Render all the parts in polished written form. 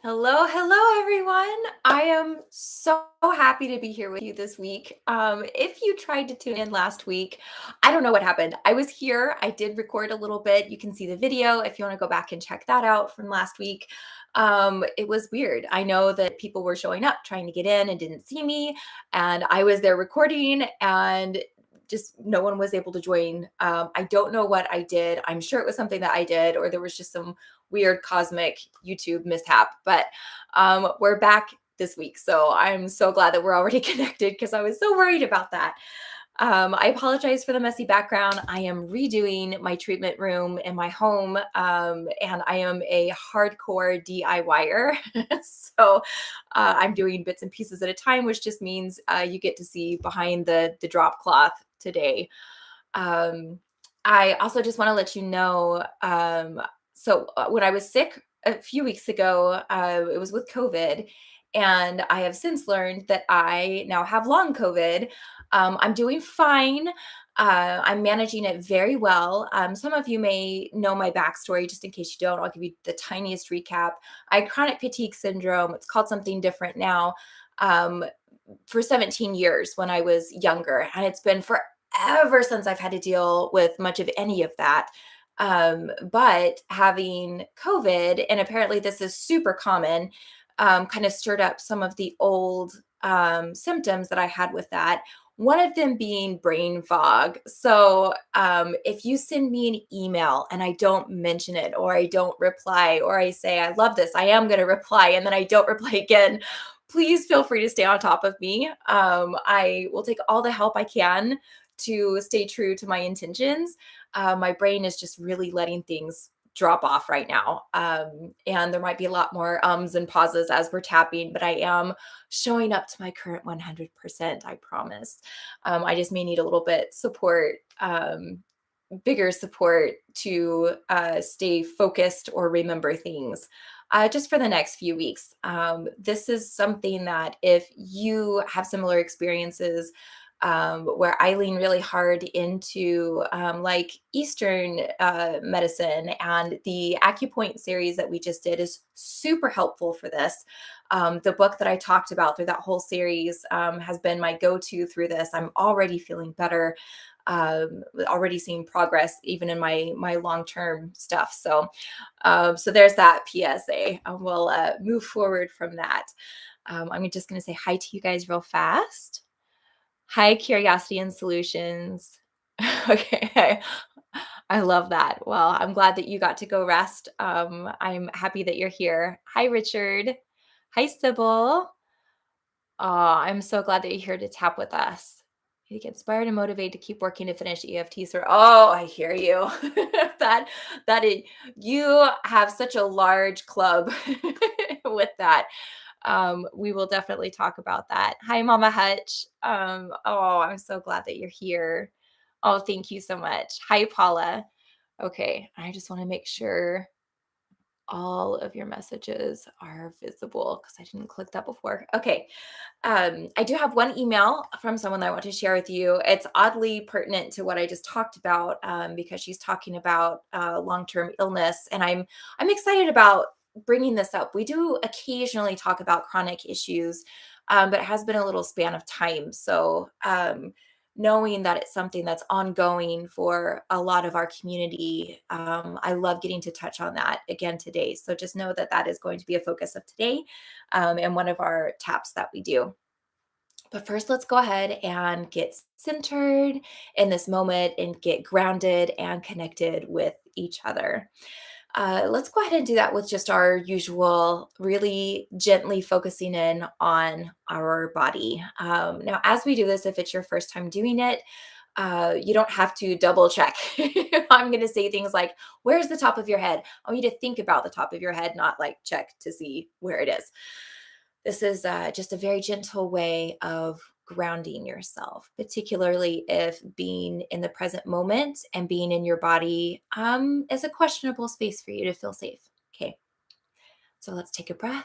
Hello, hello, everyone. I am so happy to be here with you this week. If you tried to tune in last week, I don't know what happened. I was here. I did record a little bit. You can see the video if you want to go back and check that out from last week. It was weird. I know that people were showing up trying to get in and didn't see me, and I was there recording, and just no one was able to join. I don't know what I did. I'm sure it was something that I did, or there was just some weird cosmic YouTube mishap. But we're back this week. So I'm so glad that we're already connected because I was so worried about that. I apologize for the messy background. I am redoing my treatment room in my home, and I am a hardcore DIYer. so I'm doing bits and pieces at a time, which just means you get to see behind the drop cloth today. Um, I also just want to let you know. When I was sick a few weeks ago, it was with COVID, and I have since learned that I now have long COVID. I'm doing fine. I'm managing it very well. Some of you may know my backstory. Just in case you don't, I'll give you the tiniest recap. I had chronic fatigue syndrome. It's called something different now. Um, for 17 years when I was younger, and it's been forever since I've had to deal with much of any of that. But having COVID, and apparently this is super common, kind of stirred up some of the old symptoms that I had with that. One of them being brain fog. So if you send me an email and I don't mention it, or I don't reply, or I say, I love this, I am going to reply, and then I don't reply again, please feel free to stay on top of me. I will take all the help I can to stay true to my intentions. My brain is just really letting things drop off right now. And there might be a lot more ums and pauses as we're tapping, but I am showing up to my current 100%, I promise. I just may need a little bit support, bigger support to stay focused or remember things. Just for the next few weeks. This is something that if you have similar experiences, where I lean really hard into like Eastern medicine, and the acupoint series that we just did is super helpful for this. The book that I talked about through that whole series has been my go-to through this. I'm already feeling better, already seeing progress even in my long-term stuff. So there's that PSA. We'll move forward from that. I'm just going to say hi to you guys real fast. Hi, Curiosity and Solutions. Okay. I love that. Well, I'm glad that you got to go rest. I'm happy that you're here. Hi, Richard. Hi, Sybil. Oh, I'm so glad that you're here to tap with us. You get inspired and motivated to keep working to finish EFT. So, oh, I hear you. that that is, you have such a large club with that. We will definitely talk about that. Hi, Mama Hutch. Oh, I'm so glad that you're here. Oh, thank you so much. Hi, Paula. Okay, I just want to make sure all of your messages are visible because I didn't click that before. Okay. I do have one email from someone that I want to share with you. It's oddly pertinent to what I just talked about, because she's talking about long-term illness, and I'm excited about bringing this up. We do occasionally talk about chronic issues, but it has been a little span of time. So knowing that it's something that's ongoing for a lot of our community, I love getting to touch on that again today. So just know that that is going to be a focus of today, and one of our taps that we do. But first, let's go ahead and get centered in this moment and get grounded and connected with each other. Let's go ahead and do that with just our usual, really gently focusing in on our body. Now, as we do this, if it's your first time doing it, you don't have to double check. I'm going to say things like, where's the top of your head? I want you to think about the top of your head, not like check to see where it is. This is just a very gentle way of grounding yourself, particularly if being in the present moment and being in your body is a questionable space for you to feel safe. Okay, so let's take a breath.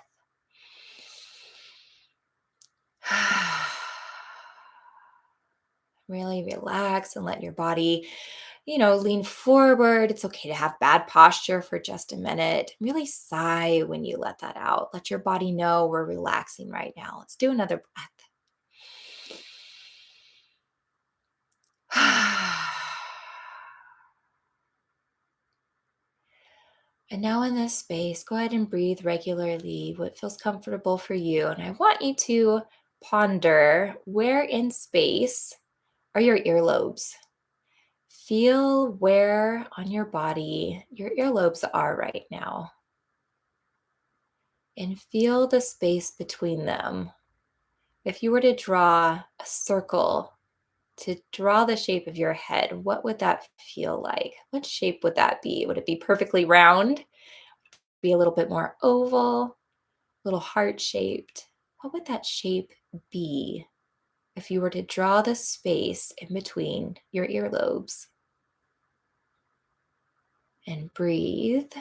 Really relax and let your body, Lean forward. It's okay to have bad posture for just a minute. Really sigh when you let that out. Let your body know we're relaxing right now. Let's do another breath. And now in this space, go ahead and breathe regularly, what feels comfortable for you. And I want you to ponder, where in space are your earlobes? Feel where on your body your earlobes are right now. And feel the space between them. If you were to draw a circle to draw the shape of your head, what would that feel like? What shape would that be? Would it be perfectly round? Be a little bit more oval, a little heart shaped? What would that shape be if you were to draw the space in between your earlobes? And breathe.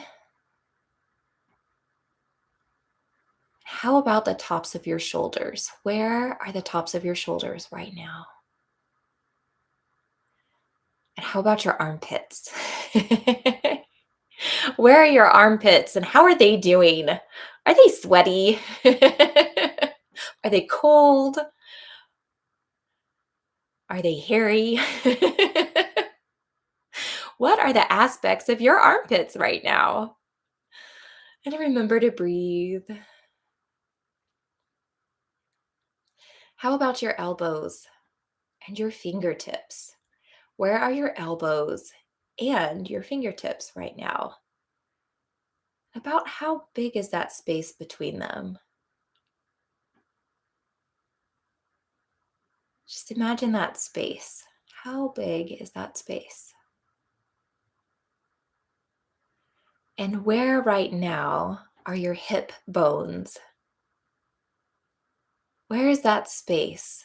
How about the tops of your shoulders? Where are the tops of your shoulders right now? And how about your armpits? Where are your armpits and how are they doing? Are they sweaty? Are they cold? Are they hairy? What are the aspects of your armpits right now? And remember to breathe. How about your elbows and your fingertips? Where are your elbows and your fingertips right now? About how big is that space between them? Just imagine that space. How big is that space? And where right now are your hip bones? Where is that space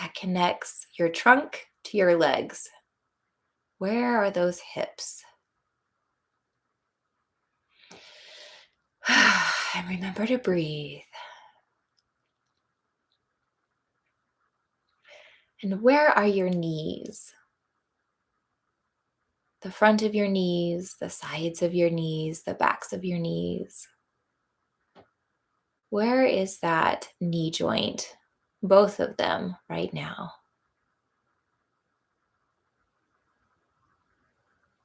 that connects your trunk to your legs? Where are those hips? And remember to breathe. And where are your knees? The front of your knees, the sides of your knees, the backs of your knees. Where is that knee joint? Both of them right now.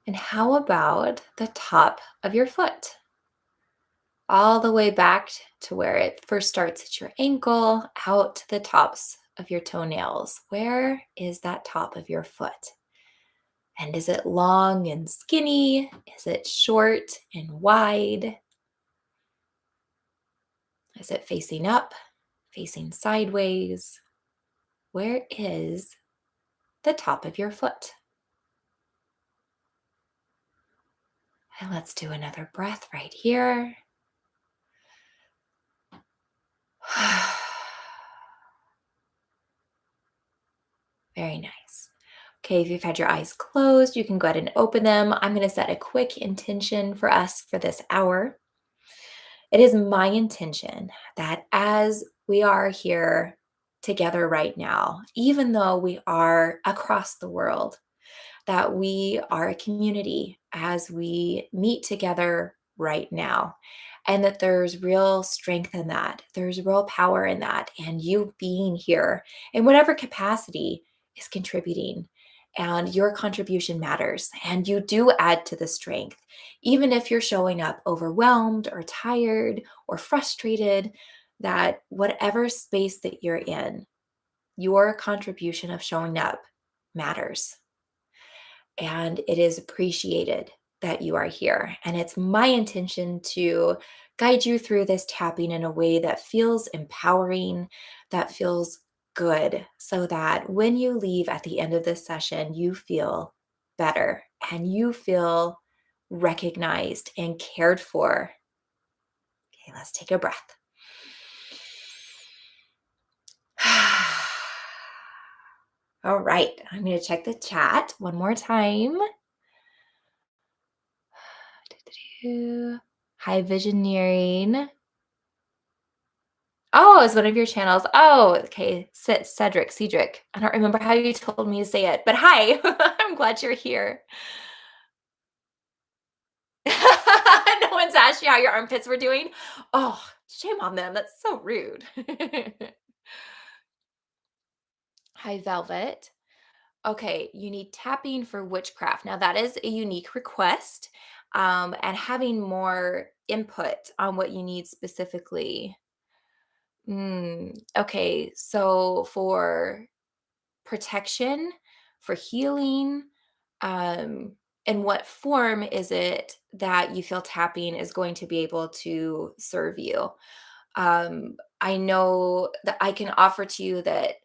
And how about the top of your foot? All the way back to where it first starts at your ankle, out to the tops of your toenails. Where is that top of your foot? And is it long and skinny? Is it short and wide? Is it facing up, facing sideways? Where is the top of your foot? And let's do another breath right here. Very nice. Okay, if you've had your eyes closed, you can go ahead and open them. I'm going to set a quick intention for us for this hour. It is my intention that as we are here together right now, even though we are across the world, that we are a community as we meet together right now, and that there's real strength in that. There's real power in that. And you being here in whatever capacity is contributing. And your contribution matters. And you do add to the strength. Even if you're showing up overwhelmed or tired or frustrated, that whatever space that you're in, your contribution of showing up matters. And it is appreciated that you are here. And it's my intention to guide you through this tapping in a way that feels empowering, that feels good, so that when you leave at the end of this session, you feel better and you feel recognized and cared for. Okay, let's take a breath. All right, I'm going to check the chat one more time. High visioneering. Oh, it's one of your channels. Oh, okay. Cedric. I don't remember how you told me to say it, but hi. I'm glad you're here. No one's asked you how your armpits were doing? Oh, shame on them. That's so rude. Hi, Velvet. Okay, you need tapping for witchcraft. Now, that is a unique request, and having more input on what you need specifically. Okay, so for protection, for healing, um, in what form is it that you feel tapping is going to be able to serve you? I know that I can offer to you that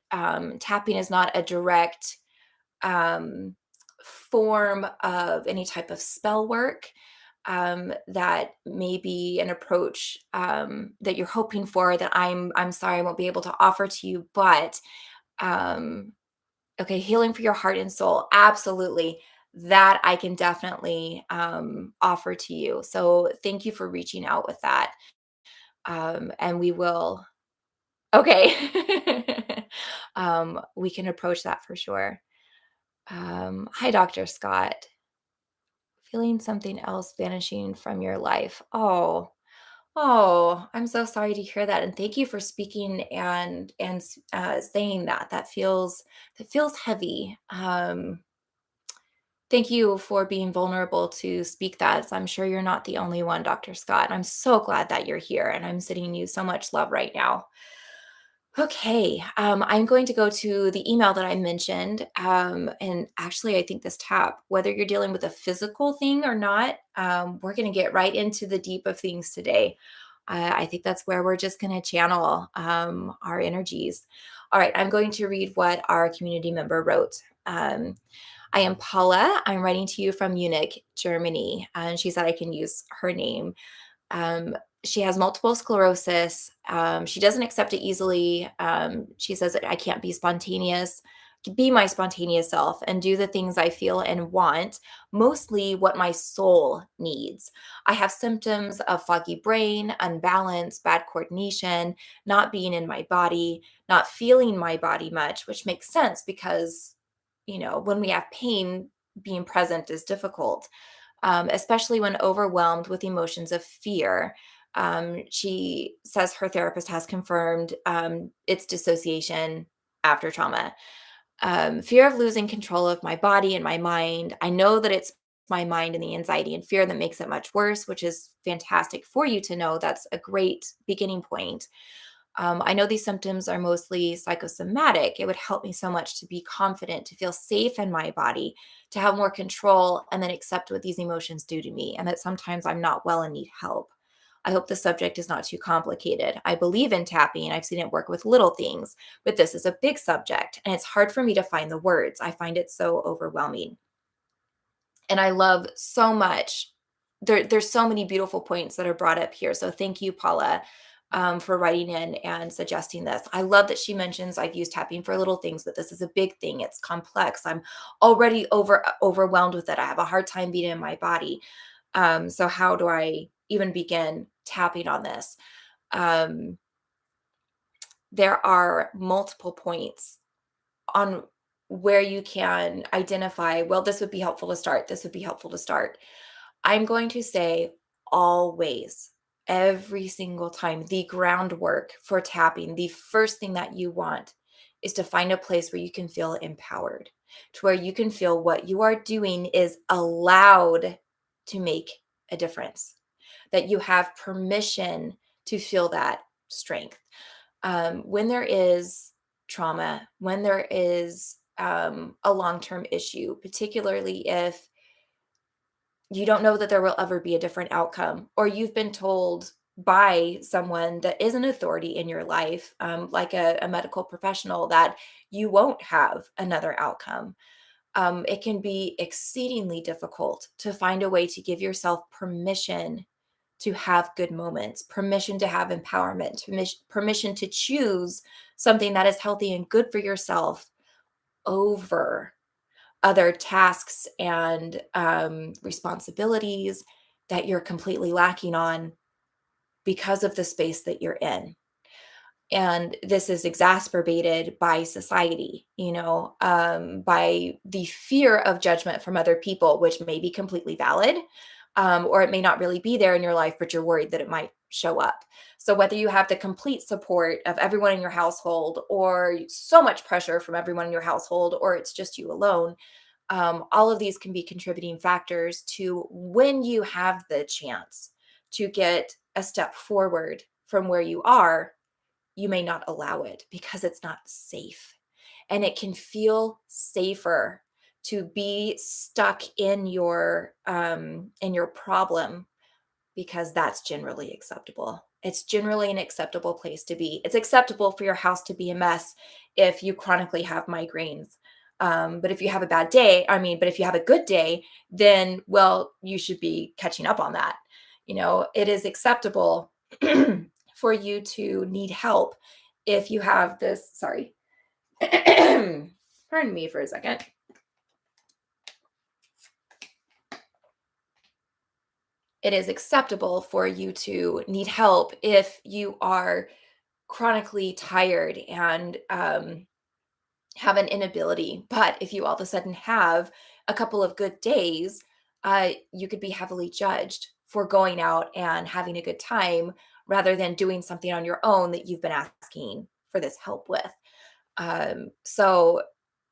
tapping is not a direct um, form of any type of spell work. That may be an approach that you're hoping for that I'm sorry I won't be able to offer to you, but um, okay, healing for your heart and soul, absolutely. That I can definitely offer to you. So thank you for reaching out with that, and we will. Okay, we can approach that for sure. Hi, Dr. Scott. Feeling something else vanishing from your life. Oh, I'm so sorry to hear that, and thank you for speaking and saying that. That feels heavy. Thank you for being vulnerable to speak that. I'm sure you're not the only one, Dr. Scott. I'm so glad that you're here, and I'm sending you so much love right now. Okay, I'm going to go to the email that I mentioned. And actually, I think this tap, whether you're dealing with a physical thing or not, we're going to get right into the deep of things today. I think that's where we're just going to channel our energies. All right, I'm going to read what our community member wrote. I am Paula. I'm writing to you from Munich, Germany. And she said I can use her name. She has multiple sclerosis. She doesn't accept it easily. She says that I can't be my spontaneous self and do the things I feel and want, mostly what my soul needs. I have symptoms of foggy brain, unbalance, bad coordination, not being in my body, not feeling my body much, which makes sense because, when we have pain, being present is difficult, especially when overwhelmed with emotions of fear. She says her therapist has confirmed it's dissociation after trauma. Fear of losing control of my body and my mind. I know that it's my mind and the anxiety and fear that makes it much worse, which is fantastic for you to know. That's a great beginning point. I know these symptoms are mostly psychosomatic. It would help me so much to be confident, to feel safe in my body, to have more control, and then accept what these emotions do to me, and that sometimes I'm not well and need help. I hope the subject is not too complicated. I believe in tapping. I've seen it work with little things, but this is a big subject, and it's hard for me to find the words. I find it so overwhelming. And I love so much. There's so many beautiful points that are brought up here. So thank you, Paula, for writing in and suggesting this. I love that she mentions I've used tapping for little things, but this is a big thing. It's complex. I'm already overwhelmed with it. I have a hard time being in my body. So how do I even begin tapping on this? Um, there are multiple points on where you can identify, well, this would be helpful to start. This would be helpful to start. I'm going to say always, every single time, the groundwork for tapping, the first thing that you want is to find a place where you can feel empowered, to where you can feel what you are doing is allowed to make a difference, that you have permission to feel that strength. When there is trauma, when there is a long term issue, particularly if you don't know that there will ever be a different outcome, or you've been told by someone that is an authority in your life, like a medical professional, that you won't have another outcome. It can be exceedingly difficult to find a way to give yourself permission to have good moments, permission to have empowerment, permission to choose something that is healthy and good for yourself over other tasks and responsibilities that you're completely lacking on because of the space that you're in. And this is exacerbated by society, by the fear of judgment from other people, which may be completely valid, or it may not really be there in your life, but you're worried that it might show up. So, whether you have the complete support of everyone in your household, or so much pressure from everyone in your household, or it's just you alone, all of these can be contributing factors to when you have the chance to get a step forward from where you are, you may not allow it because it's not safe. And it can feel safer to be stuck in your problem because that's generally acceptable. It's generally an acceptable place to be. It's acceptable for your house to be a mess if you chronically have migraines. But if you have a bad day, but if you have a good day, then, well, you should be catching up on that. It is acceptable for you to need help if you have this. Sorry. Pardon me for a second. It is acceptable for you to need help if you are chronically tired and have an inability. But if you all of a sudden have a couple of good days, you could be heavily judged for going out and having a good time rather than doing something on your own that you've been asking for this help with. So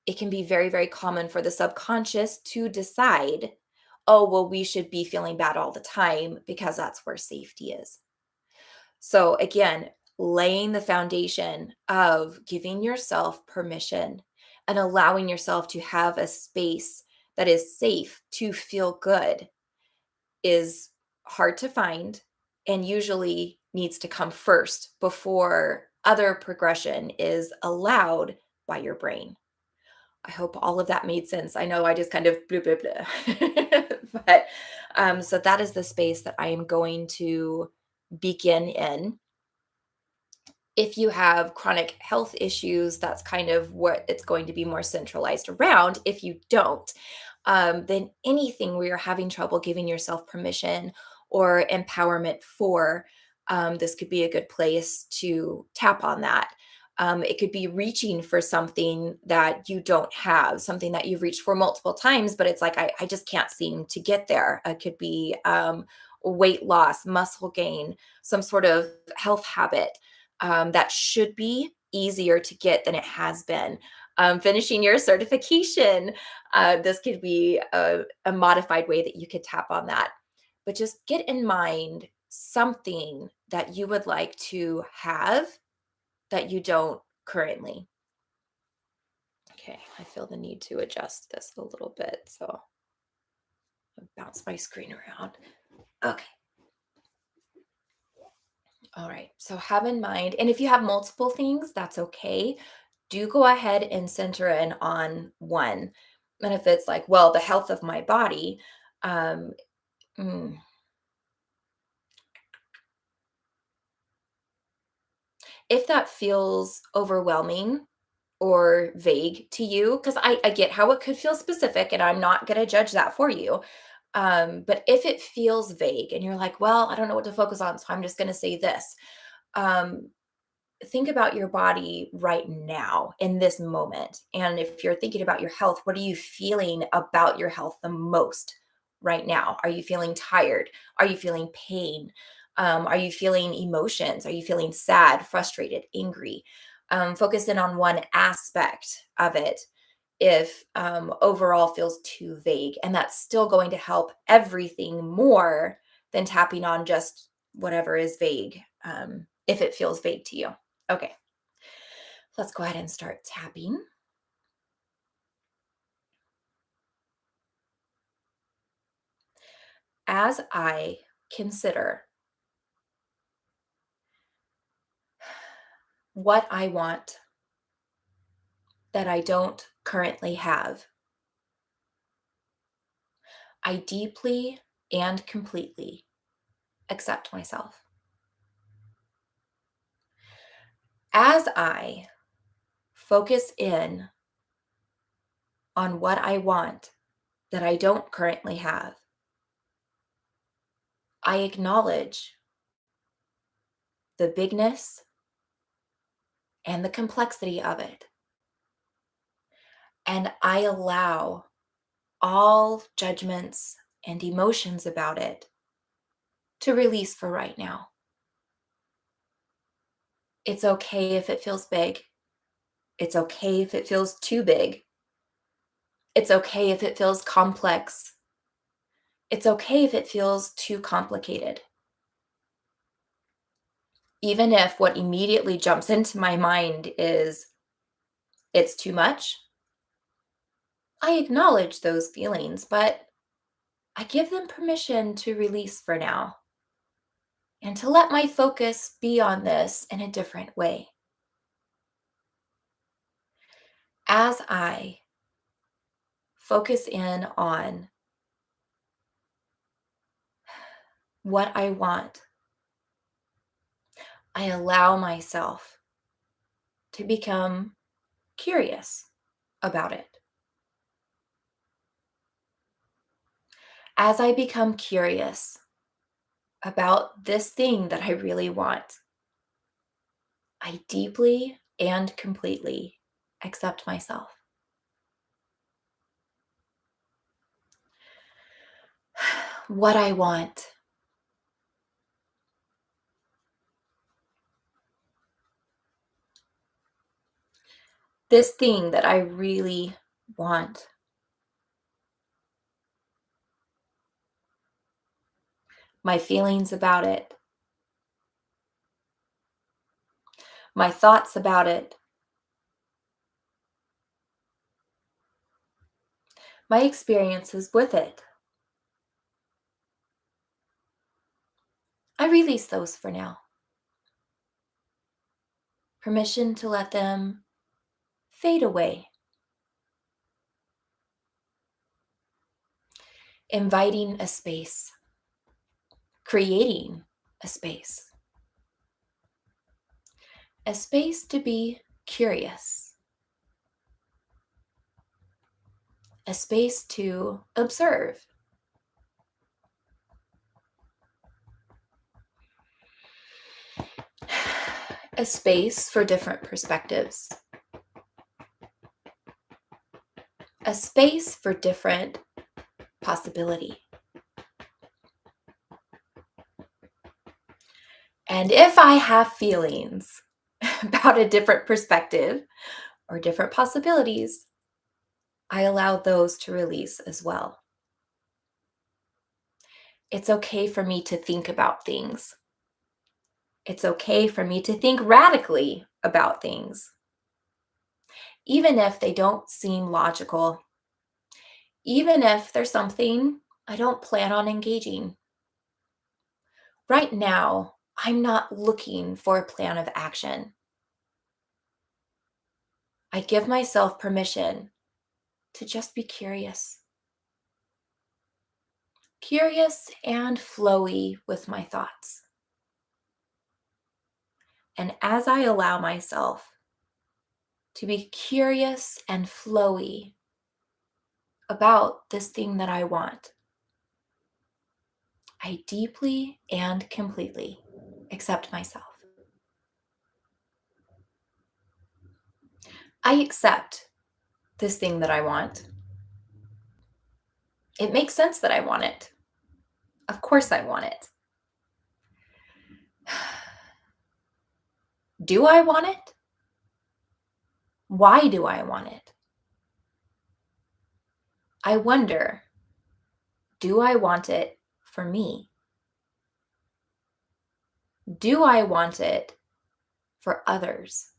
it can be very, very common for the subconscious to decide, oh, well, we should be feeling bad all the time because that's where safety is. So again, laying the foundation of giving yourself permission and allowing yourself to have a space that is safe to feel good is hard to find and usually needs to come first before other progression is allowed by your brain. I hope all of that made sense. I know I just kind of blah, blah, blah. But so that is the space that I am going to begin in. If you have chronic health issues, that's kind of what it's going to be more centralized around. If you don't, then anything where you're having trouble giving yourself permission or empowerment for, this could be a good place to tap on that. It could be reaching for something that you don't have, something that you've reached for multiple times, but it's like, I just can't seem to get there. It could be weight loss, muscle gain, some sort of health habit that should be easier to get than it has been. Finishing your certification, this could be a modified way that you could tap on that. But just get in mind something that you would like to have that you don't currently. Okay, I feel the need to adjust this a little bit. So I'll bounce my screen around. Okay. All right. So have in mind, and if you have multiple things, that's okay. Do go ahead and center in on one. And if it's like, well, the health of my body, um, mm, if that feels overwhelming or vague to you, because I get how it could feel specific, and I'm not going to judge that for you. But if it feels vague and you're like, well, I don't know what to focus on, so I'm just going to say this. Um, think about your body right now in this moment. And if you're thinking about your health, what are you feeling about your health the most right now? Are you feeling tired? Are you feeling pain? Are you feeling emotions? Are you feeling sad, frustrated, angry? Focus in on one aspect of it if overall feels too vague. And that's still going to help everything more than tapping on just whatever is vague, if it feels vague to you. Okay, let's go ahead and start tapping. As I consider what I want that I don't currently have, I deeply and completely accept myself. As I focus in on what I want that I don't currently have, I acknowledge the bigness and the complexity of it. And I allow all judgments and emotions about it to release for right now. It's okay if it feels big. It's okay if it feels too big. It's okay if it feels complex. It's okay if it feels too complicated. Even if what immediately jumps into my mind is, it's too much, I acknowledge those feelings, but I give them permission to release for now and to let my focus be on this in a different way. As I focus in on what I want, I allow myself to become curious about it. As I become curious about this thing that I really want, I deeply and completely accept myself. What I want. This thing that I really want. My feelings about it. My thoughts about it. My experiences with it. I release those for now. Permission to let them fade away. Inviting a space. Creating a space. A space to be curious. A space to observe. A space for different perspectives. A space for different possibility. And if I have feelings about a different perspective or different possibilities, I allow those to release as well. It's okay for me to think about things. It's okay for me to think radically about things, even if they don't seem logical, even if there's something I don't plan on engaging. Right now, I'm not looking for a plan of action. I give myself permission to just be curious. Curious and flowy with my thoughts. And as I allow myself to be curious and flowy about this thing that I want, I deeply and completely accept myself. I accept this thing that I want. It makes sense that I want it. Of course, I want it. Do I want it? Why do I want it? I wonder, do I want it for me? Do I want it for others?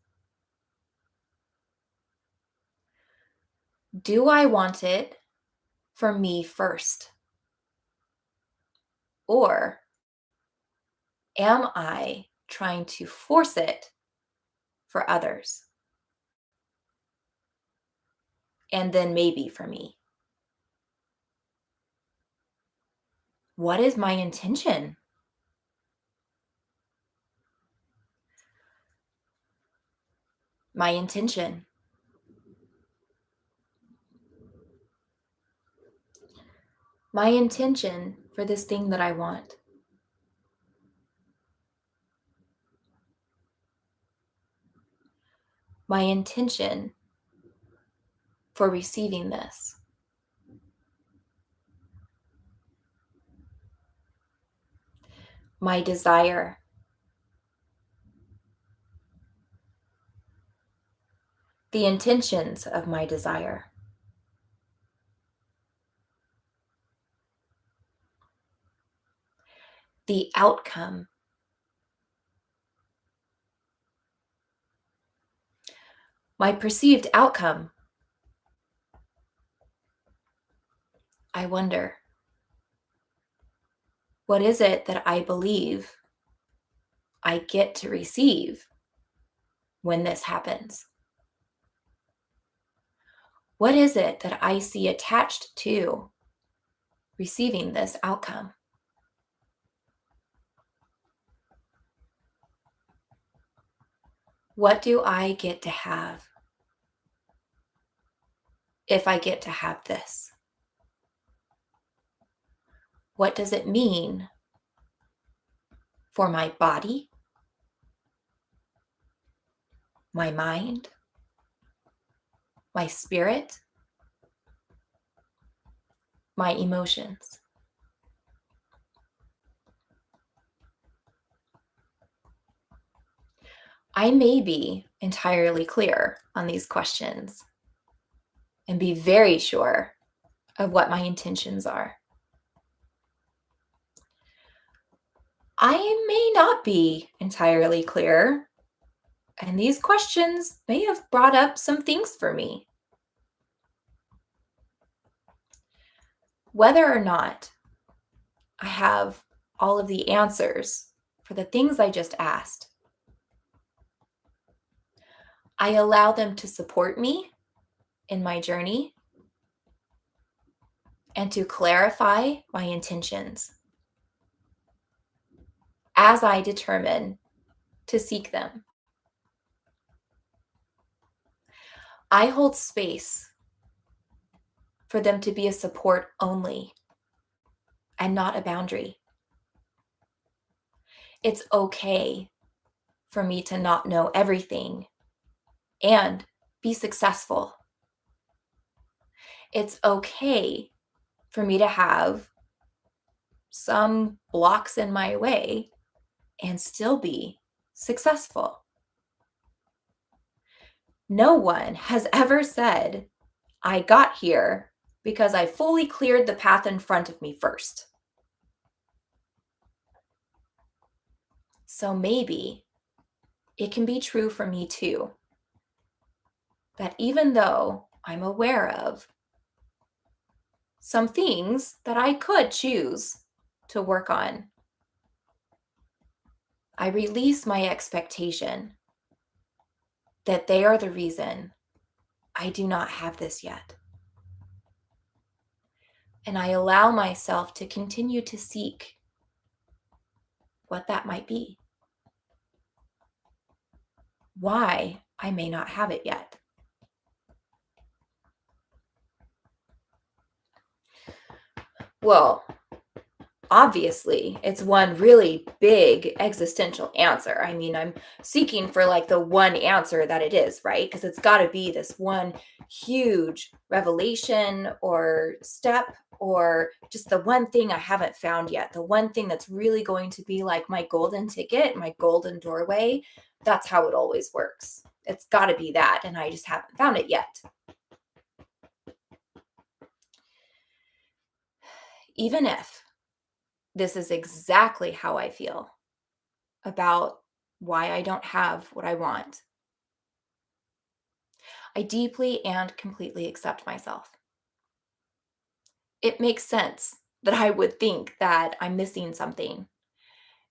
Do I want it for me first? Or am I trying to force it for others? And then maybe for me? What is my intention? My intention. My intention for this thing that I want. my intention for receiving this, my desire, the intentions of my desire, the outcome, my perceived outcome. I wonder, what is it that I believe I get to receive when this happens? What is it that I see attached to receiving this outcome? What do I get to have if I get to have this? What does it mean for my body, my mind, my spirit, my emotions? I may be entirely clear on these questions and be very sure of what my intentions are. I may not be entirely clear, and these questions may have brought up some things for me. Whether or not I have all of the answers for the things I just asked, I allow them to support me in my journey and to clarify my intentions as I determine to seek them. I hold space for them to be a support only and not a boundary. It's okay for me to not know everything and be successful. It's okay for me to have some blocks in my way and still be successful. No one has ever said, I got here because I fully cleared the path in front of me first. So maybe it can be true for me too, that even though I'm aware of some things that I could choose to work on, I release my expectation that they are the reason I do not have this yet. And I allow myself to continue to seek what that might be, why I may not have it yet. Well, obviously, it's one really big existential answer. I mean, I'm seeking for like the one answer that it is, right? Because it's got to be this one huge revelation or step or just the one thing I haven't found yet, the one thing that's really going to be like my golden ticket, my golden doorway. That's how it always works. It's got to be that. And I just haven't found it yet. Even if this is exactly how I feel about why I don't have what I want, I deeply and completely accept myself. It makes sense that I would think that I'm missing something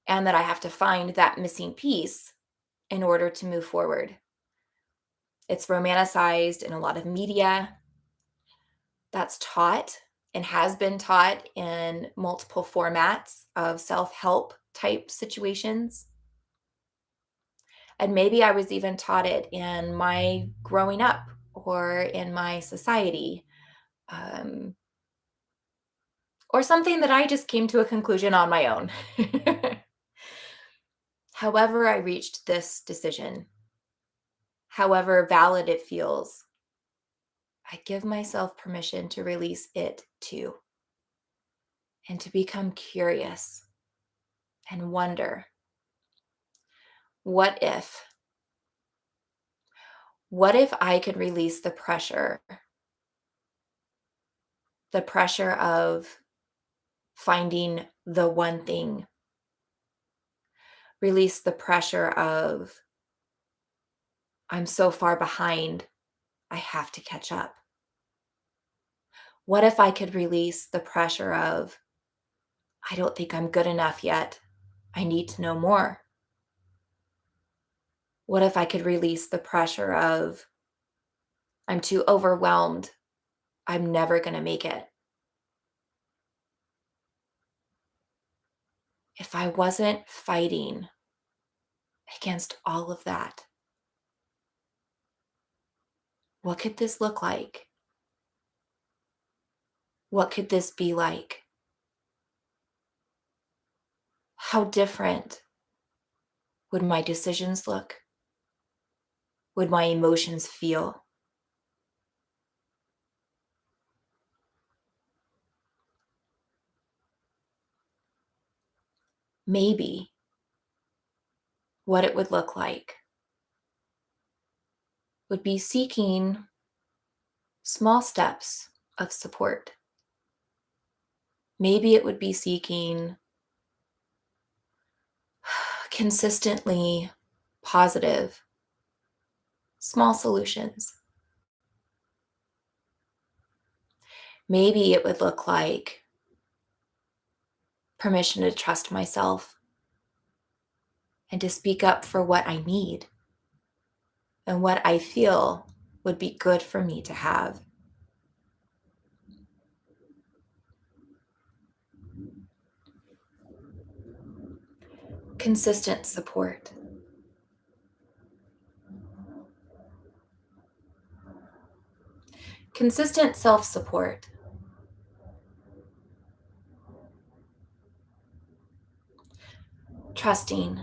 and that I have to find that missing piece in order to move forward. It's romanticized in a lot of media. That's taught and has been taught in multiple formats of self-help type situations. And maybe I was even taught it in my growing up or in my society, um, or something that I just came to a conclusion on my own. However, I reached this decision, however valid it feels, I give myself permission to release it too and to become curious and wonder, what if? What if I could release the pressure of finding the one thing, release the pressure of I'm so far behind, I have to catch up. What if I could release the pressure of I don't think I'm good enough yet, I need to know more? What if I could release the pressure of I'm too overwhelmed, I'm never going to make it? If I wasn't fighting against all of that, what could this look like? What could this be like? How different would my decisions look? Would my emotions feel? Maybe what it would look like would be seeking small steps of support. Maybe it would be seeking consistently positive, small solutions. Maybe it would look like permission to trust myself and to speak up for what I need and what I feel would be good for me to have. Consistent support. Consistent self support. Trusting.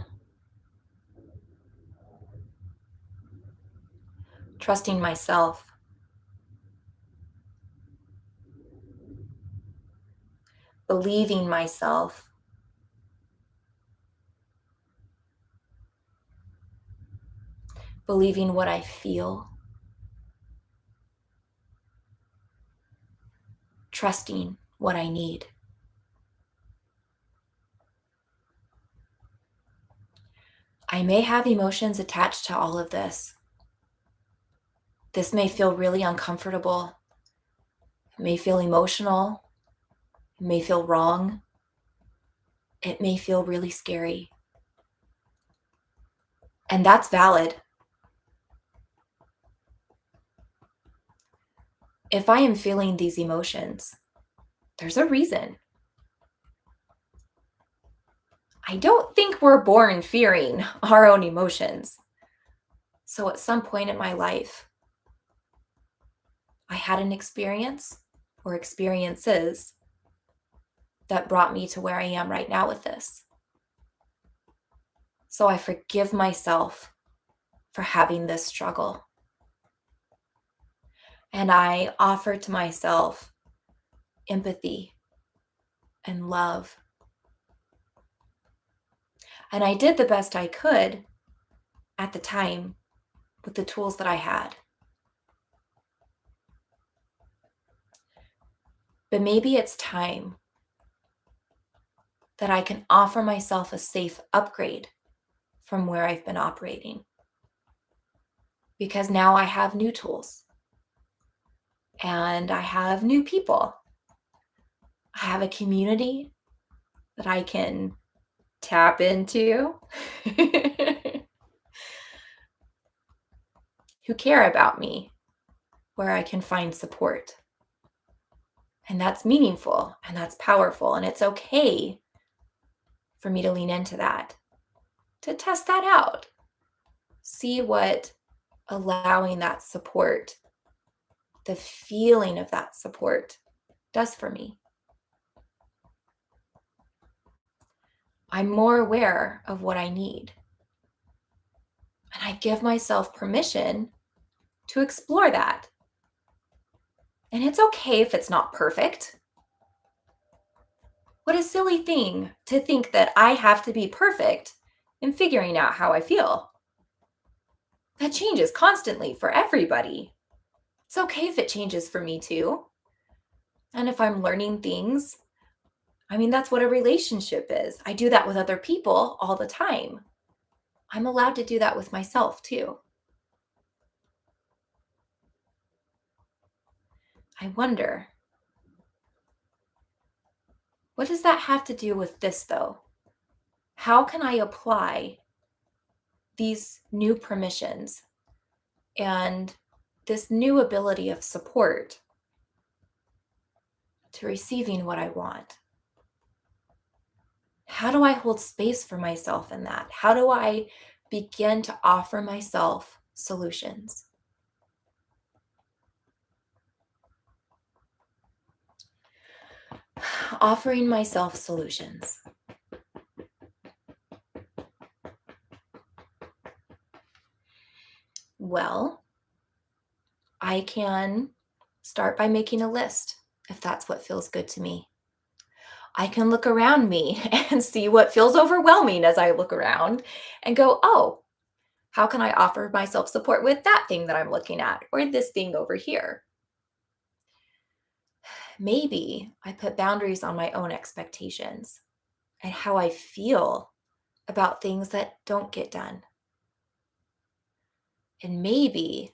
Trusting myself. Believing myself. Believing what I feel. Trusting what I need. I may have emotions attached to all of this. This may feel really uncomfortable. It may feel emotional. It may feel wrong. It may feel really scary. And that's valid. If I am feeling these emotions, there's a reason. I don't think we're born fearing our own emotions. So at some point in my life, I had an experience or experiences that brought me to where I am right now with this. So I forgive myself for having this struggle. And I offer to myself empathy and love. And I did the best I could at the time with the tools that I had. But maybe it's time that I can offer myself a safe upgrade from where I've been operating. Because now I have new tools and I have new people. I have a community that I can tap into who care about me, where I can find support. And that's meaningful and that's powerful. And it's okay for me to lean into that, to test that out, see what allowing that support, the feeling of that support does for me. I'm more aware of what I need. And I give myself permission to explore that. And it's okay if it's not perfect. What a silly thing to think that I have to be perfect in figuring out how I feel. That changes constantly for everybody. It's okay if it changes for me too. And if I'm learning things, I mean, that's what a relationship is. I do that with other people all the time. I'm allowed to do that with myself too. I wonder, what does that have to do with this though? How can I apply these new permissions and this new ability of support to receiving what I want? How do I hold space for myself in that? How do I begin to offer myself solutions? Offering myself solutions. Well, I can start by making a list if that's what feels good to me. I can look around me and see what feels overwhelming as I look around and go, oh, how can I offer myself support with that thing that I'm looking at or this thing over here? Maybe I put boundaries on my own expectations and how I feel about things that don't get done. And maybe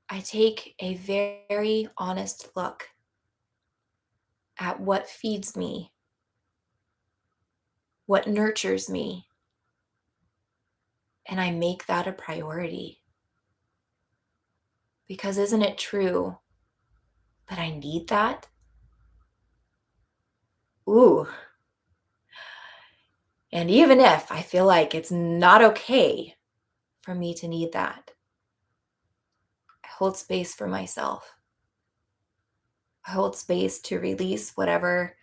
I take a very honest look at what feeds me, what nurtures me, and I make that a priority. Because isn't it true that I need that? Ooh. And even if I feel like it's not okay for me to need that, I hold space for myself. I hold space to release whatever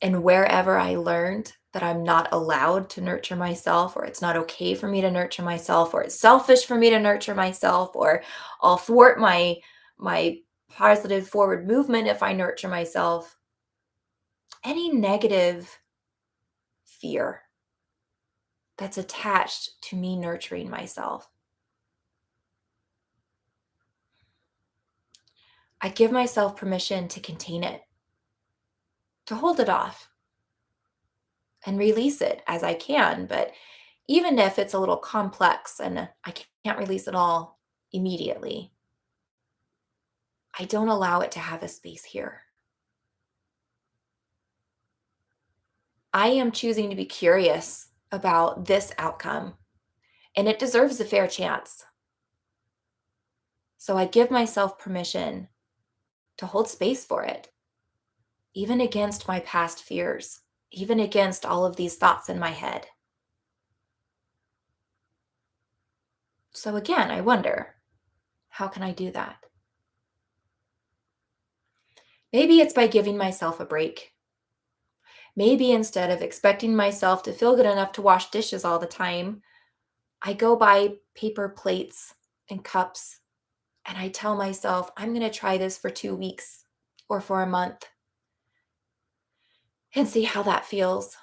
and wherever I learned that I'm not allowed to nurture myself, or it's not okay for me to nurture myself, or it's selfish for me to nurture myself, or I'll thwart my positive forward movement if I nurture myself. Any negative fear that's attached to me nurturing myself, I give myself permission to contain it, to hold it off and release it as I can. But even if it's a little complex and I can't release it all immediately, I don't allow it to have a space here. I am choosing to be curious about this outcome, and it deserves a fair chance. So I give myself permission to hold space for it, even against my past fears, even against all of these thoughts in my head. So again, I wonder, how can I do that? Maybe it's by giving myself a break. Maybe instead of expecting myself to feel good enough to wash dishes all the time, I go buy paper plates and cups and I tell myself, I'm going to try this for 2 weeks or for a month and see how that feels.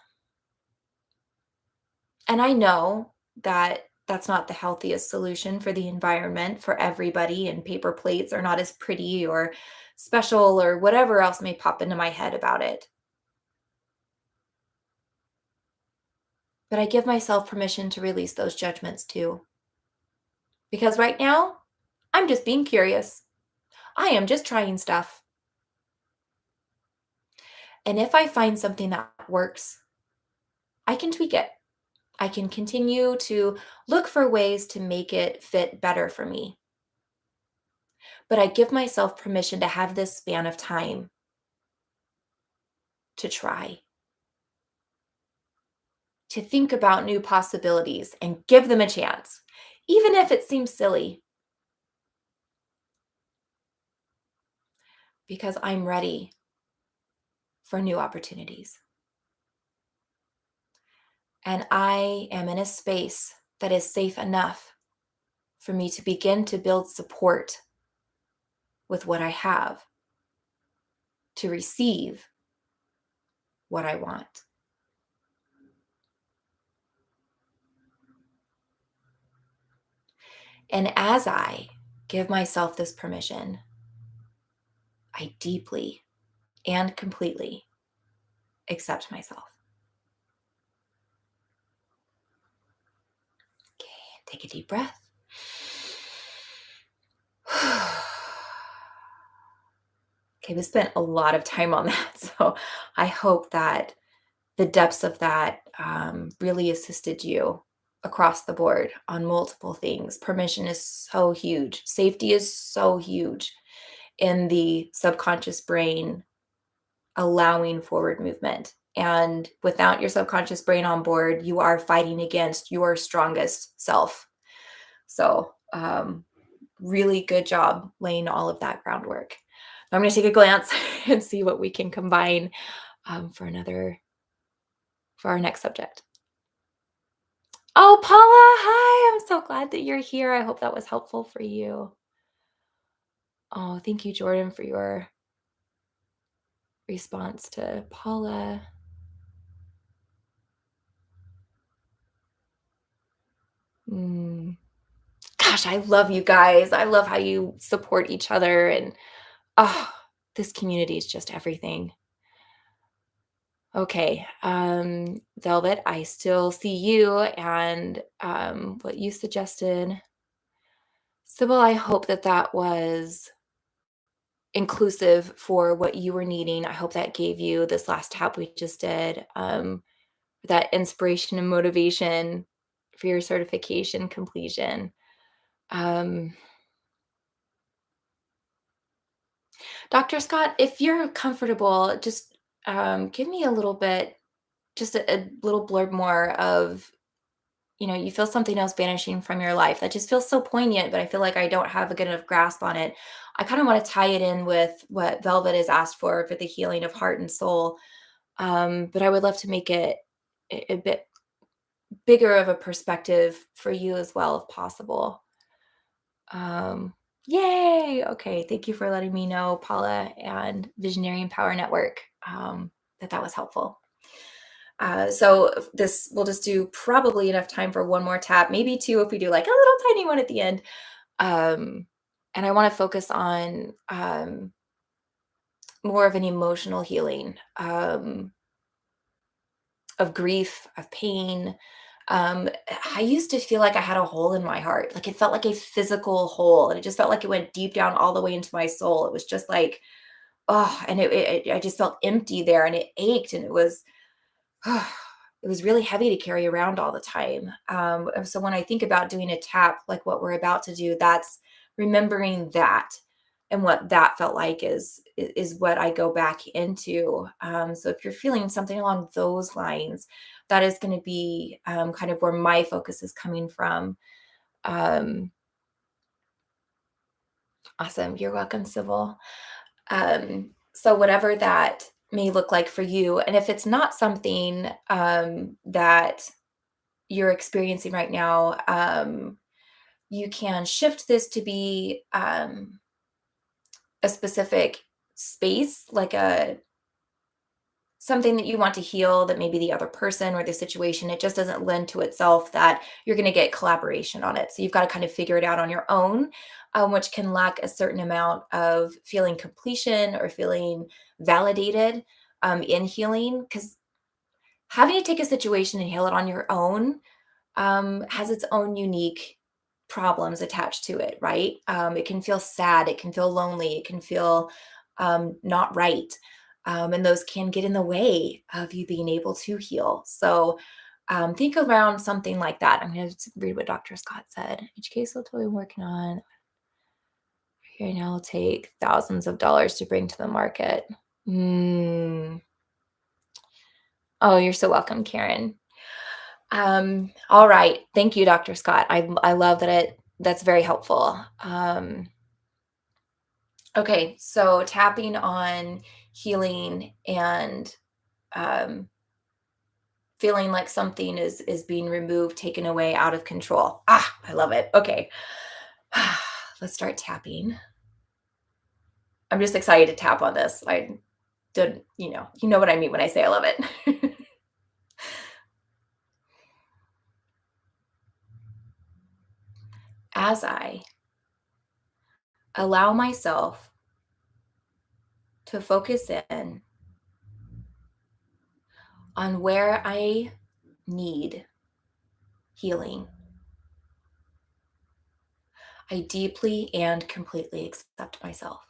And I know that that's not the healthiest solution for the environment for everybody, and paper plates are not as pretty or special or whatever else may pop into my head about it. But I give myself permission to release those judgments too. Because right now, I'm just being curious. I am just trying stuff. And if I find something that works, I can tweak it. I can continue to look for ways to make it fit better for me. But I give myself permission to have this span of time to try, to think about new possibilities and give them a chance, even if it seems silly, because I'm ready for new opportunities. And I am in a space that is safe enough for me to begin to build support with what I have to receive what I want. And as I give myself this permission, I deeply and completely accept myself. Okay, take a deep breath. Okay, we spent a lot of time on that. So I hope that the depths of that really assisted you across the board on multiple things. Permission is so huge, safety is so huge in the subconscious brain allowing forward movement. And without your subconscious brain on board, you are fighting against your strongest self. So, really good job laying all of that groundwork. I'm going to take a glance and see what we can combine for our next subject. Oh, Paula, hi. I'm so glad that you're here. I hope that was helpful for you. Oh, thank you, Jordan, for your response to Paula. Mm. Gosh, I love you guys. I love how you support each other. And oh, this community is just everything. Okay, Velvet, I still see you and what you suggested. Sybil, I hope that that was inclusive for what you were needing. I hope that gave you this last tap we just did, that inspiration and motivation for your certification completion. Um, Dr. Scott, if you're comfortable, just give me a little bit, just a little blurb more of, you feel something else vanishing from your life that just feels so poignant, but I feel like I don't have a good enough grasp on it. I kind of want to tie it in with what Velvet has asked for the healing of heart and soul. But I would love to make it a bit bigger of a perspective for you as well, if possible. Um, Yay! Okay, thank you for letting me know, Paula and Visionary and Power Network, that was helpful. So this we'll just do probably enough time for one more tap, maybe two if we do like a little tiny one at the end. Um, and I want to focus on more of an emotional healing of grief, of pain. I used to feel like I had a hole in my heart, like it felt like a physical hole, and it just felt like it went deep down all the way into my soul. It was just like, oh, and I just felt empty there, and it ached, and it was it was really heavy to carry around all the time. So when I think about doing a tap like what we're about to do, that's remembering that and what that felt like is what I go back into. So if you're feeling something along those lines, that is going to be kind of where my focus is coming from. Um, awesome. You're welcome, Sybil. So whatever that may look like for you, and if it's not something that you're experiencing right now, you can shift this to be a specific space, like a something that you want to heal that maybe the other person or the situation, it just doesn't lend to itself that you're going to get collaboration on it. So you've got to kind of figure it out on your own, which can lack a certain amount of feeling completion or feeling validated in healing. Because having to take a situation and heal it on your own has its own unique problems attached to it, right? It can feel sad, it can feel lonely, it can feel not right. And those can get in the way of you being able to heal. So think around something like that. I'm going to read what Dr. Scott said. Each case will totally working on here now will take thousands of dollars to bring to the market. Oh, you're so welcome, Karen. All right. Thank you, Dr. Scott. I love that's very helpful. Okay, so tapping on healing and feeling like something is being removed, taken away, out of control. Ah, I love it. Okay. Let's start tapping. I'm just excited to tap on this. I don't, you know what I mean when I say I love it. As I allow myself to focus in on where I need healing, I deeply and completely accept myself.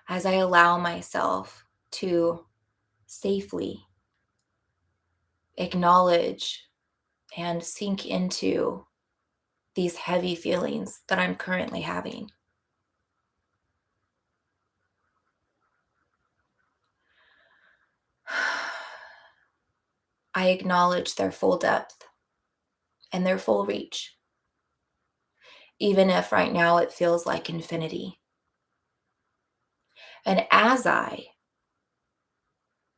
As I allow myself to safely acknowledge and sink into these heavy feelings that I'm currently having, I acknowledge their full depth and their full reach, even if right now it feels like infinity. And as I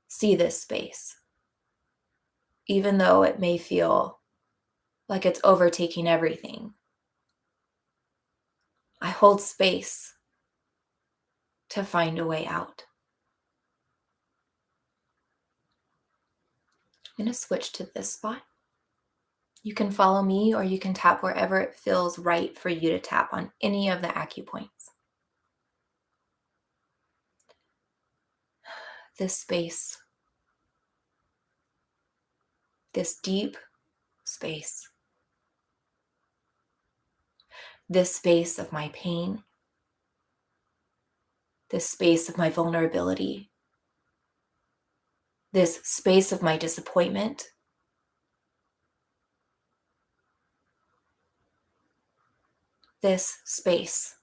see this space, even though it may feel like it's overtaking everything, I hold space to find a way out. I'm going to switch to this spot. You can follow me or you can tap wherever it feels right for you to tap on any of the acupoints. This space, this deep space, this space of my pain, this space of my vulnerability, this space of my disappointment, this space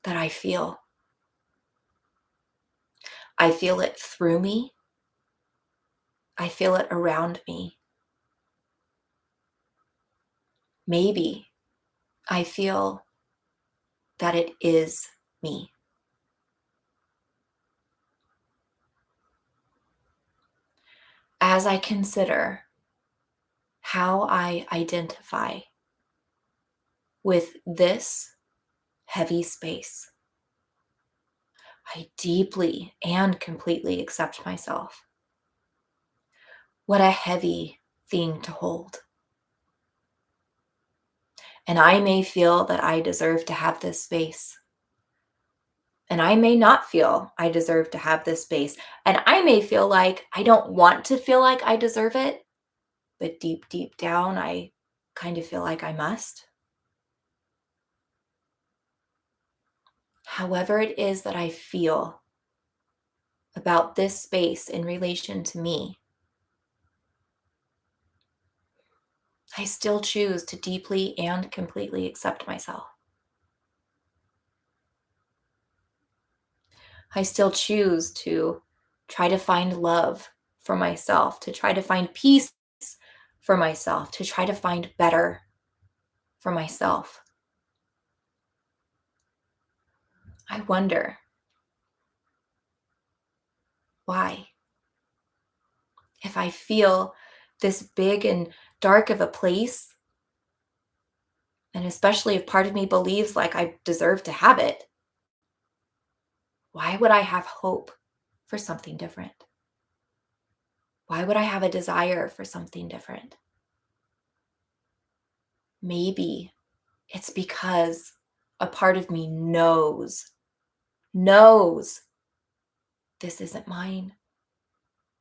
that I feel. I feel it through me. I feel it around me. Maybe I feel that it is me. As I consider how I identify with this heavy space, I deeply and completely accept myself. What a heavy thing to hold. And I may feel that I deserve to have this space. And I may not feel I deserve to have this space. And I may feel like I don't want to feel like I deserve it. But deep, deep down, I kind of feel like I must. However, it is that I feel about this space in relation to me, I still choose to deeply and completely accept myself. I still choose to try to find love for myself, to try to find peace for myself, to try to find better for myself. I wonder why. If I feel this big and dark of a place, and especially if part of me believes like I deserve to have it, why would I have hope for something different? Why would I have a desire for something different? Maybe it's because a part of me knows this isn't mine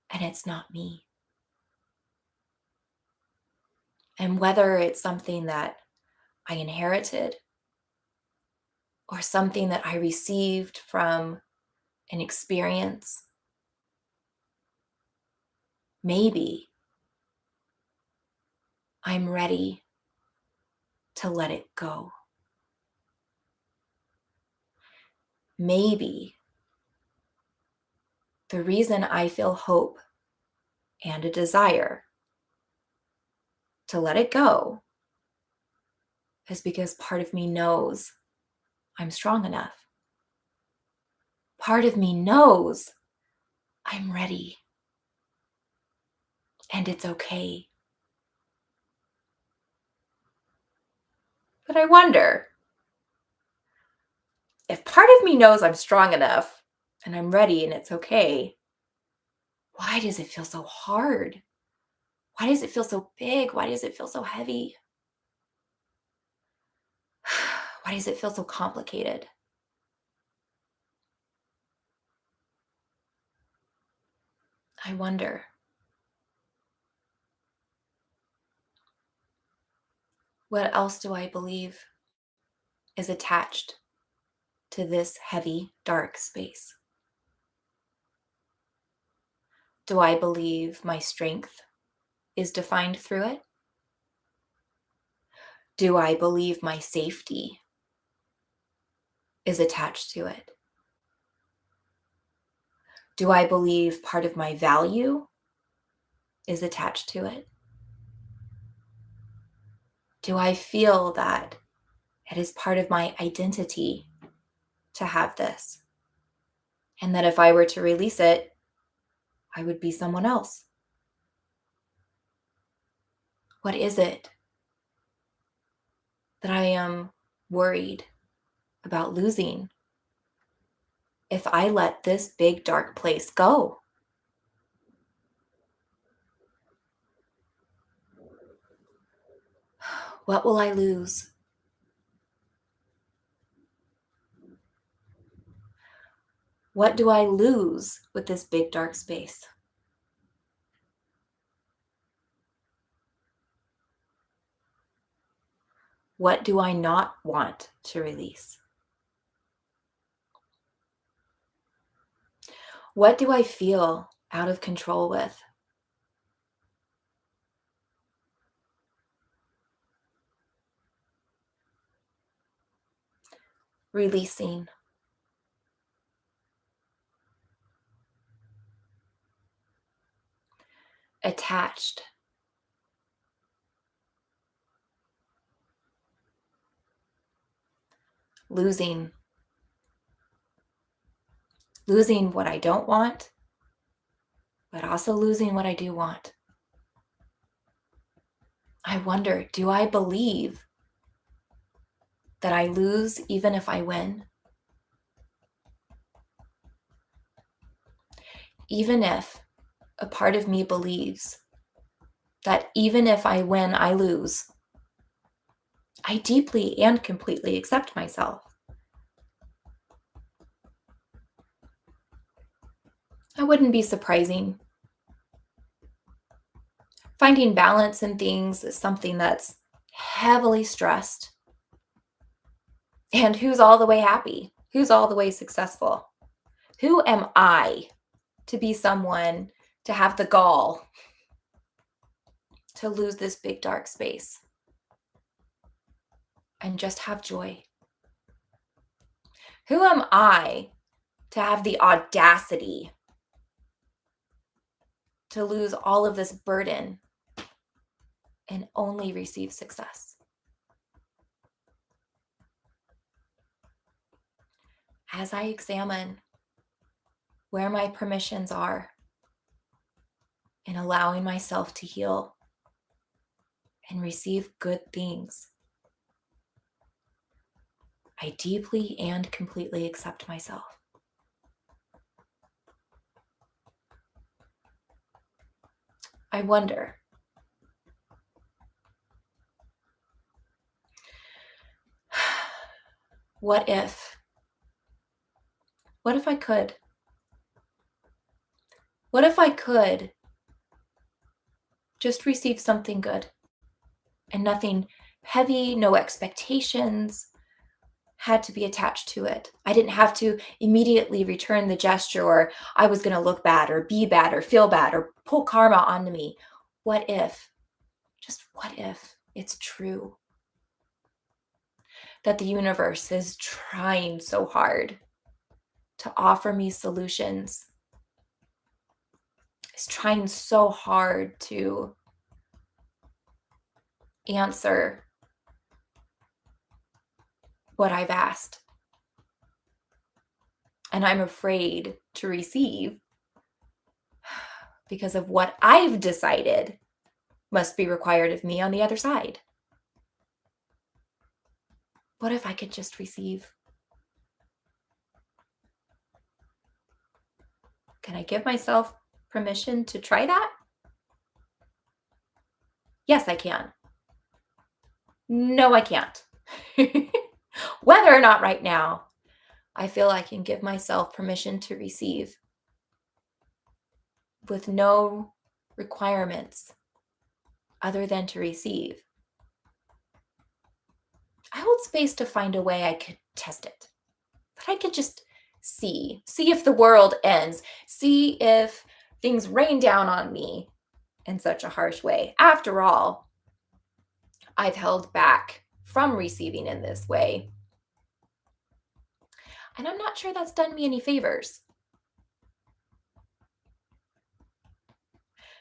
and it's not me. And whether it's something that I inherited or something that I received from an experience, maybe I'm ready to let it go. Maybe the reason I feel hope and a desire to let it go is because part of me knows I'm strong enough. Part of me knows I'm ready. And it's okay. But I wonder if part of me knows I'm strong enough and I'm ready and it's okay, why does it feel so hard? Why does it feel so big? Why does it feel so heavy? Why does it feel so complicated? I wonder, what else do I believe is attached to this heavy, dark space? Do I believe my strength is defined through it? Do I believe my safety is attached to it? Do I believe part of my value is attached to it? Do I feel that it is part of my identity to have this? And that if I were to release it, I would be someone else? What is it that I am worried about losing if I let this big dark place go? What will I lose? What do I lose with this big dark space? What do I not want to release? What do I feel out of control with? Releasing, attached, losing, losing what I don't want, but also losing what I do want. I wonder, do I believe that I lose even if I win? Even if a part of me believes that even if I win, I lose, I deeply and completely accept myself. That wouldn't be surprising. Finding balance in things is something that's heavily stressed. And who's all the way happy? Who's all the way successful? Who am I to be someone to have the gall to lose this big dark space and just have joy? Who am I to have the audacity to lose all of this burden and only receive success? As I examine where my permissions are and allowing myself to heal and receive good things, I deeply and completely accept myself. I wonder, what if? What if I could? What if I could just receive something good and nothing heavy, no expectations had to be attached to it? I didn't have to immediately return the gesture, or I was going to look bad or be bad or feel bad or pull karma onto me. What if, just what if it's true that the universe is trying so hard to offer me solutions, is trying so hard to answer what I've asked, and I'm afraid to receive because of what I've decided must be required of me on the other side. What if I could just receive? Can I give myself permission to try that? Yes, I can. No, I can't. Whether or not right now, I feel I can give myself permission to receive with no requirements other than to receive. I hold space to find a way I could test it. That I could just see if the world ends, see if things rain down on me in such a harsh way. After all, I've held back from receiving in this way. And I'm not sure that's done me any favors.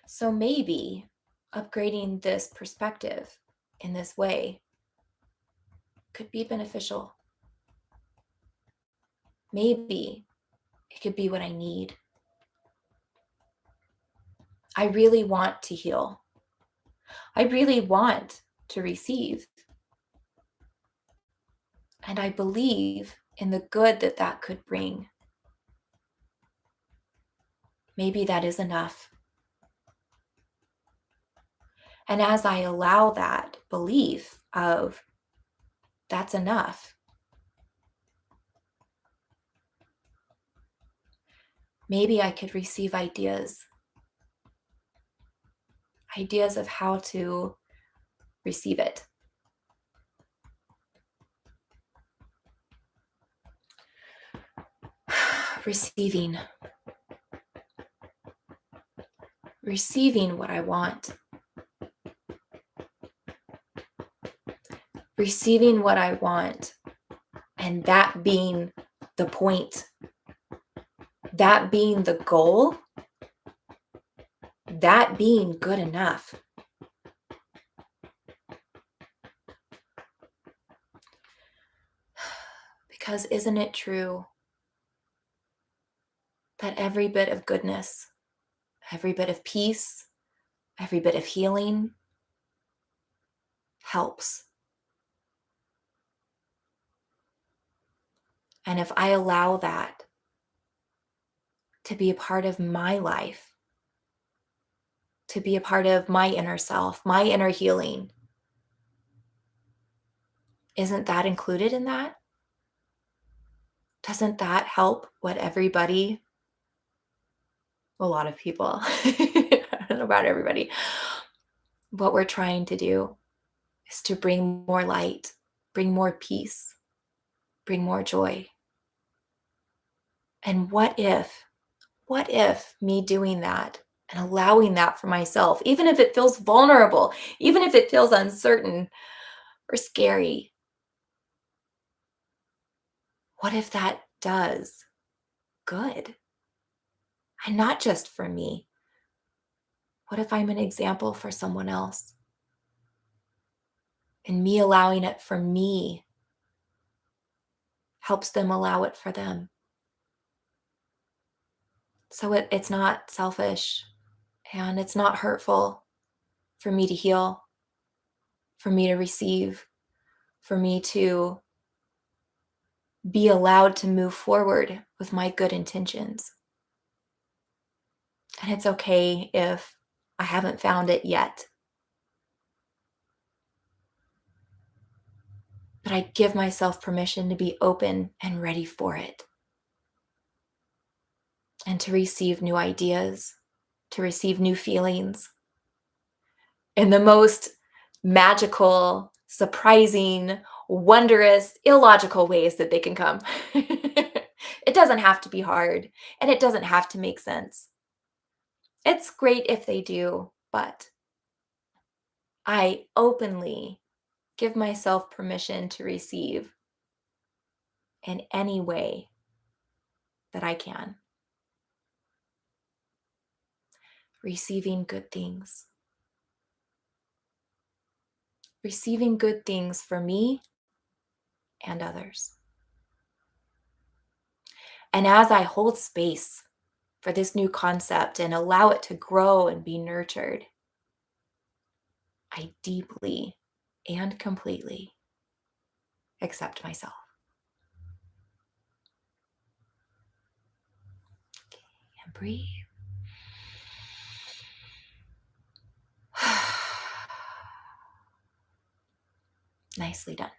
So maybe upgrading this perspective in this way could be beneficial. Maybe it could be what I need. I really want to heal. I really want to receive. And I believe in the good that that could bring. Maybe that is enough. And as I allow that belief of that's enough, maybe I could receive ideas of how to receive it. Receiving what I want. Receiving what I want, and that being the point, that being the goal, that being good enough. Because isn't it true that every bit of goodness, every bit of peace, every bit of healing helps? And if I allow that to be a part of my life, to be a part of my inner self, my inner healing, isn't that included in that? Doesn't that help what everybody, a lot of people, I don't know about everybody, what we're trying to do is to bring more light, bring more peace, bring more joy. And what if me doing that and allowing that for myself, even if it feels vulnerable, even if it feels uncertain or scary, what if that does good? And not just for me. What if I'm an example for someone else? And me allowing it for me helps them allow it for them. So it's not selfish and it's not hurtful for me to heal, for me to receive, for me to be allowed to move forward with my good intentions. And it's okay if I haven't found it yet. But I give myself permission to be open and ready for it. And to receive new ideas, to receive new feelings in the most magical, surprising, wondrous, illogical ways that they can come. It doesn't have to be hard, and it doesn't have to make sense. It's great if they do, but I openly give myself permission to receive in any way that I can. Receiving good things. Receiving good things for me and others. And as I hold space for this new concept and allow it to grow and be nurtured, I deeply and completely accept myself. And breathe. Nicely done.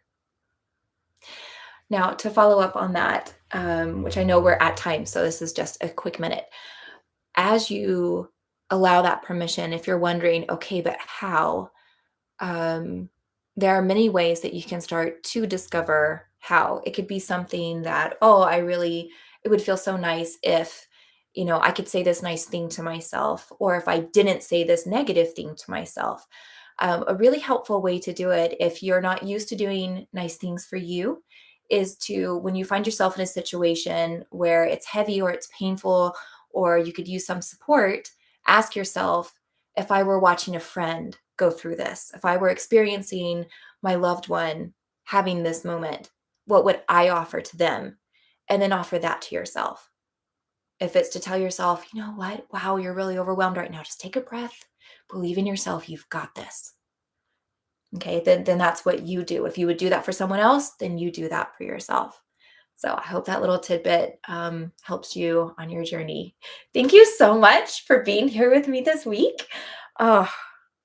Now, to follow up on that, which I know we're at time, so this is just a quick minute. As you allow that permission, if you're wondering, okay, but how? um, there are many ways that you can start to discover how. It could be something that, oh, it would feel so nice if, I could say this nice thing to myself, or if I didn't say this negative thing to myself. A really helpful way to do it, if you're not used to doing nice things for you, is to, when you find yourself in a situation where it's heavy or it's painful, or you could use some support, ask yourself, if I were watching a friend go through this, if I were experiencing my loved one having this moment, what would I offer to them? And then offer that to yourself. If it's to tell yourself, you know what? Wow, you're really overwhelmed right now. Just take a breath. Believe in yourself. You've got this. Okay, then that's what you do. If you would do that for someone else, then you do that for yourself. So I hope that little tidbit helps you on your journey. Thank you so much for being here with me this week. Oh,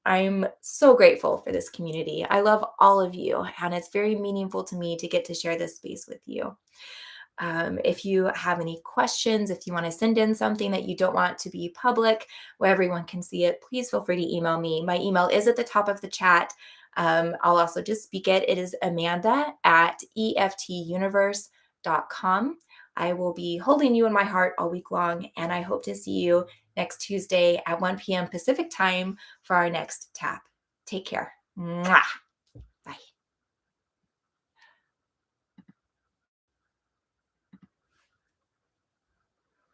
I'm so grateful for this community. I love all of you, and it's very meaningful to me to get to share this space with you. If you have any questions, if you want to send in something that you don't want to be public, where everyone can see it, please feel free to email me. My email is at the top of the chat. I'll also just speak it. It is amanda@eftuniverse.com. I will be holding you in my heart all week long, and I hope to see you next Tuesday at 1 p.m. Pacific time for our next tap. Take care. Mwah.